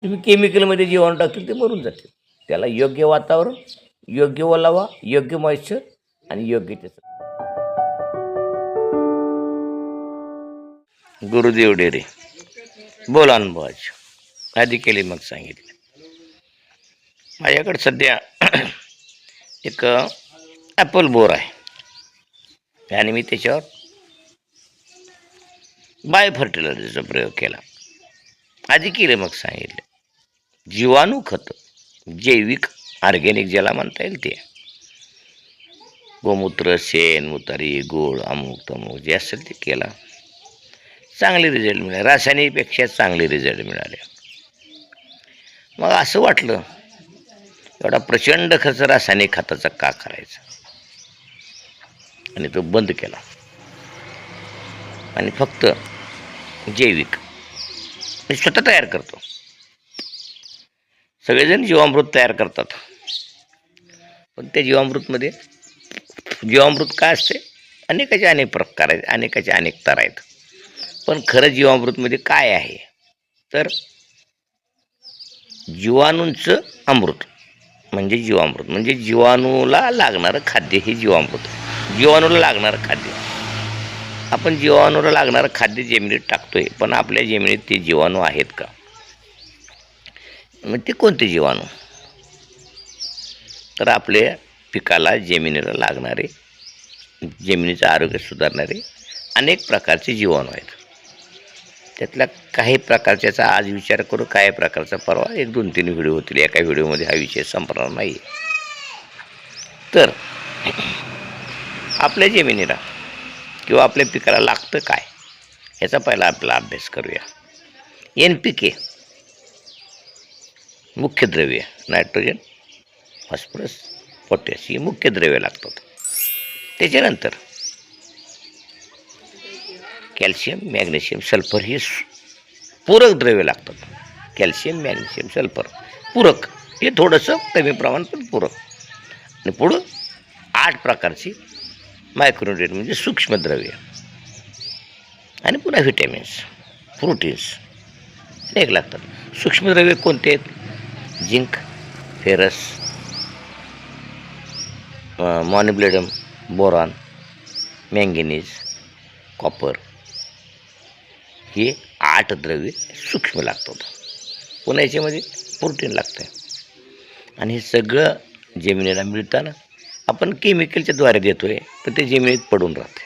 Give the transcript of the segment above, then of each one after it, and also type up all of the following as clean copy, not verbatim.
तुम्ही केमिकलमध्ये जीवाणू टाकतील ते मरून जातील. त्याला योग्य वातावरण, योग्य ओलावा, योग्य मॉइश्चर आणि योग्य त्याचं. गुरुदेव डेरे बोल अनुभवाची आधी केली मग सांगितले. माझ्याकडे सध्या एक ॲपल बोर आहे आणि मी त्याच्यावर बायो फर्टिलायझरचा प्रयोग केला. आधी केले मग सांगितले. जीवाणू खत, जैविक ऑर्गॅनिक ज्याला म्हणता येईल ते, गोमूत्र, शेण, मुतारी, गोळ, अमुक तमुक जे असेल ते केला. चांगले रिझल्ट मिळाले, रासायनिकपेक्षा चांगले रिझल्ट मिळाले. मग असं वाटलं एवढा प्रचंड खर्च रासायनिक खताचा का करायचा, आणि तो बंद केला आणि फक्त जैविक मी स्वतः तयार करतो. सगळेजण जीवामृत तयार करतात, पण त्या जीवामृतमध्ये जीवामृत काय असते, अनेकाचे अनेक प्रकार आहेत, अनेकाचे अनेक तर आहेत. पण खरं जीवामृतमध्ये काय आहे तर जीवाणूंचं अमृत म्हणजे जीवामृत, म्हणजे जीवाणूला लागणारं खाद्य हे जीवामृत. जीवाणूला लागणारं खाद्य, आपण जीवाणूला लागणारं खाद्य जमिनीत टाकतोय, पण आपल्या जमिनीत ते जीवाणू आहेत का? मग ते कोणते जीवाणू? तर आपल्या पिकाला, जमिनीला लागणारे, जमिनीचं आरोग्य सुधारणारे अनेक प्रकारचे जीवाणू आहेत. त्यातल्या काही प्रकारच्याचा आज विचार करू, काही प्रकारचा परवा, 1-2-3 व्हिडिओ होतील. एका व्हिडिओमध्ये हा विषय संपणार नाही. तर आपल्या जमिनीला किंवा आपल्या पिकाला लागतं काय याचा पहिला आपला अभ्यास करूया. NPK मुख्य द्रव्य, नायट्रोजन, फॉस्फरस, पोटॅश ही मुख्य द्रव्य लागतात. त्याच्यानंतर कॅल्शियम, मॅग्नेशियम, सल्फर ही पूरक द्रव्य लागतात. कॅल्शियम, मॅग्नेशियम, सल्फर पूरक, हे थोडंसं कमी प्रमाण पण पूरक. आणि पुढं 8 प्रकारची मायक्रोन्युट्रिएंट म्हणजे सूक्ष्मद्रव्य, आणि पुन्हा व्हिटॅमिन्स, प्रोटीन्स अनेक लागतात. सूक्ष्मद्रव्य कोणते आहेत? Zinc, ferrous, molybdenum, boron, manganese, copper हे 8 द्रव्ये सूक्ष्म लागतात. पुन्हा याच्यामध्ये प्रोटीन लागतं. आणि हे सगळं जमिनीला मिळताना आपण केमिकलच्या द्वारे देतोय, तर ते जमिनीत पडून राहते.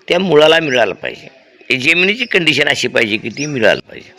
त्या मुळाला मिळालं पाहिजे. जमिनीची कंडिशन अशी पाहिजे की ती मिळालं पाहिजे.